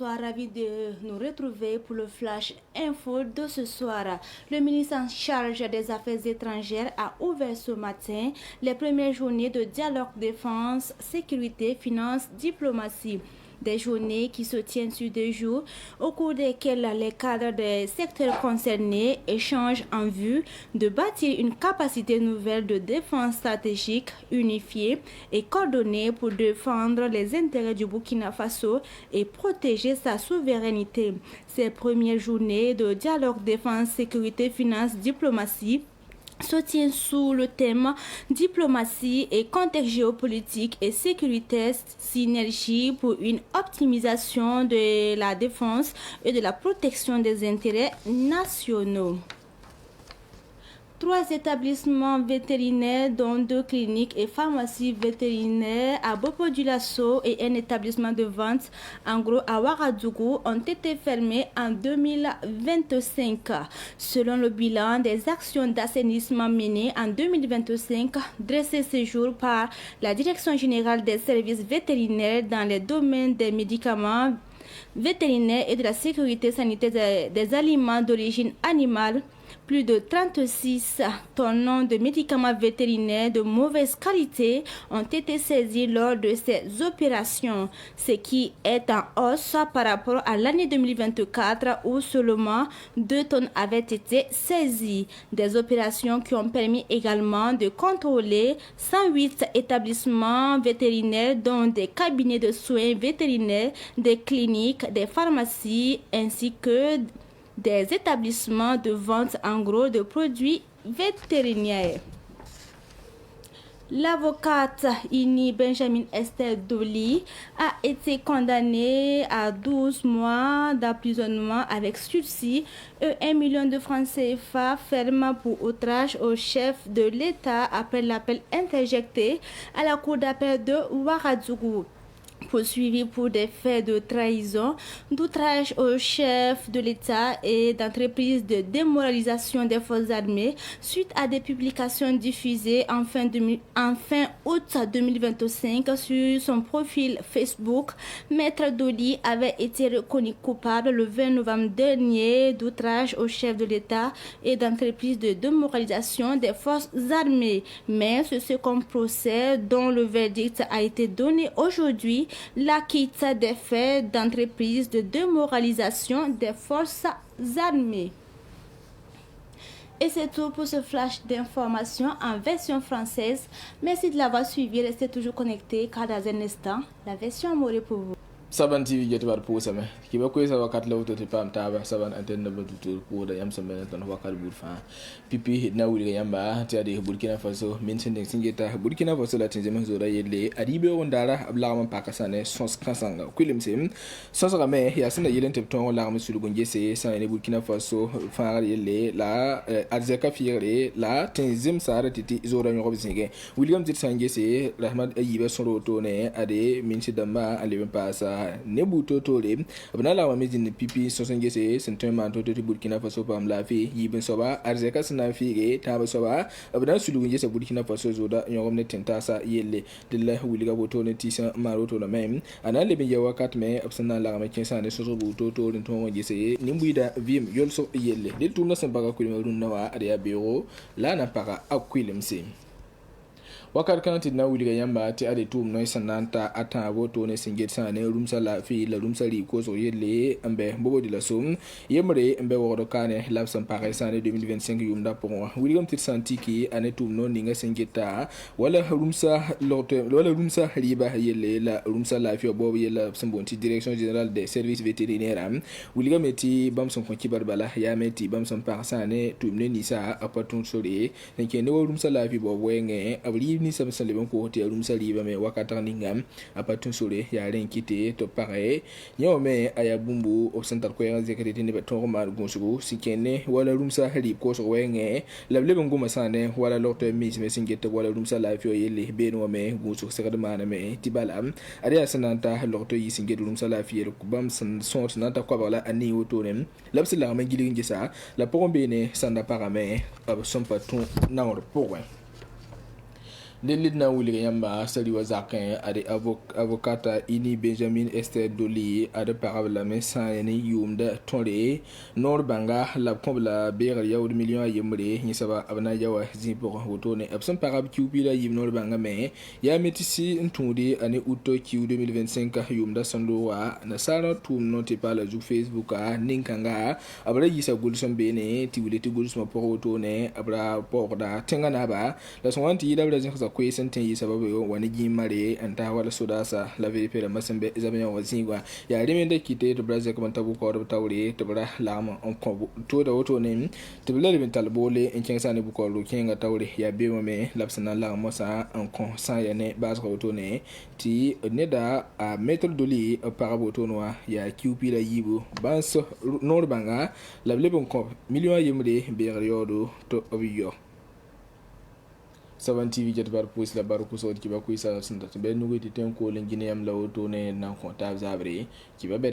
bonsoir, ravi de nous retrouver pour le Flash Info de ce soir. Le ministre en charge des Affaires étrangères a ouvert ce matin les premières journées de dialogue défense, sécurité, finance, diplomatie. Des journées qui se tiennent sur 2 jours, au cours desquelles les cadres des secteurs concernés échangent en vue de bâtir une capacité nouvelle de défense stratégique, unifiée et coordonnée pour défendre les intérêts du Burkina Faso et protéger sa souveraineté. Ces premières journées de dialogue défense, sécurité, finance, diplomatie se tient sous le thème diplomatie et contexte géopolitique et sécuritaire, synergie pour une optimisation de la défense et de la protection des intérêts nationaux. 3 établissements vétérinaires, dont 2 cliniques et pharmacies vétérinaires à Bobo-Dioulasso et un établissement de vente en gros à Ouagadougou, ont été fermés en 2025. Selon le bilan des actions d'assainissement menées en 2025, dressé ce jour par la Direction générale des services vétérinaires dans les domaines des médicaments vétérinaires et de la sécurité sanitaire des aliments d'origine animale, plus de 36 tonnes de médicaments vétérinaires de mauvaise qualité ont été saisis lors de ces opérations, ce qui est en hausse par rapport à l'année 2024 où seulement 2 tonnes avaient été saisies. Des opérations qui ont permis également de contrôler 108 établissements vétérinaires dont des cabinets de soins vétérinaires, des cliniques, des pharmacies ainsi que des établissements de vente en gros de produits vétérinaires. L'avocate Ini Benjamin Esther Doli a été condamnée à 12 mois d'emprisonnement avec sursis et 1 million de francs CFA ferme pour outrage au chef de l'État après l'appel interjecté à la cour d'appel de Ouagadougou. Poursuivi pour des faits de trahison, d'outrage au chef de l'État et d'entreprise de démoralisation des forces armées suite à des publications diffusées en fin août 2025 sur son profil Facebook. Maître Doli avait été reconnu coupable le 20 novembre dernier d'outrage au chef de l'État et d'entreprise de démoralisation des forces armées. Mais ce second procès, dont le verdict a été donné aujourd'hui, l'acquitte des faits d'entreprise de démoralisation des forces armées. Et c'est tout pour ce flash d'information en version française. Merci de l'avoir suivi. Restez toujours connectés car dans un instant, la version amoureux pour vous. Saban TV jeti war pusame kiba ko sa wakat lawto te pam taba saban antenne ba tutur ko da yam sambe tan wakat bur fa pipi na wuri ga yamba ta de Burkina Faso min sen de singeta Burkina Faso la tin zaman zora yelle adibe on dara abla man pakasane sons kansanga kwilim sem sons ga me ya sina yelen te ton la musul go ngese sa ne Burkina Faso fa yelle la arzeka fiere la tinzim sara titi zora nyob zinge William tit sangese Rahmat ayibe soroto ne ade min sidamba aleben pasa nebu totole abna la wamezi ni pipi sosengese sentema toto Burkina Faso pam la fi yibin soba arzeka sna fige taba soba abna sulu ngese Burkina Faso zoda nyogom ne tentasa yelle dilla wuliga boto ne tisa maroto la mem ana le be wakat me absana la ma kinsa ne soso boto to to ngese nimbuida vim yolso yelle de tourna sambaga kulima runna wa ariya biro la na para akwilimse wakar kanati na wuliga yamba ti ade tum noy sananta ata boto ne singet sane rumsa la fi la rumsa ri ko so yelle ambe bobo di la som yemre ambe wodo kane labsam pare sane 2025 yumda pour wuligam tit santiki ane tum no ninga singeta wala rumsa lote wala rumsa riba yelle la rumsa la fi bobo yella sambonti direction générale des services vétérinaires wuligam eti bamson ko kibarbala ya meti bamson par sane tum ne nisa apatun sore ne rumsa la fi bobo ngé abli ni sam saleben ko hotel rumsa liba me wakata ningam apatun sore ya ren kite to pare nyo me aya bumbu o centre ko ya zekrete ne beton mar gonsugo sikene wala rumsa hali ko so wenge lable bongo masane wala lorto mis me singete wala rumsa la fi yele beno me gonsu sekade mana me tibalam ari asananta lorto yi singete rumsa la fi ko bam san son nanta ko wala ani wotonem labsi la ma gili ngisa la pombe ne sanda parame ab son patun na or pour Lidna wuli yamba sali wa zakin ade avocata ini Benjamin Esther Doli ade parabla mesa yani yumda tonre nor banga la kombla beger yawd million yemre ni saba abna yawa zipo hotone abson parab QP la yim nor banga me ya metisi ntundi ane uto Q 2025 yumda sando wa na sara tum note pala ju Facebook a ninkanga abra yisa gulson bene ti wule ti gulson po hotone abra porda tengana ba la son wanti da kwesen ten yi sababu wani gimare an ta wala sudasa la ve pere masambe zamenya wazingwa ya remende kite to brazil kuma tabu ko do tawre to bra lama on ko to da woto ne to bla bin talbole en kensa ne bu ko ru kenga tawre ya be me lapsana la mosa en kon sa ya ne bas woto ne ti ne da a mettre doli parabo to noa ya QP la yibu bans nor banga la lebon ko million yimre be yodo to obiyo Saban TV jet bar pus la bar kusod ki ba kuisa sinda be nugo ti ten ko len gine am lawo to ne na ko ta zabre ki ba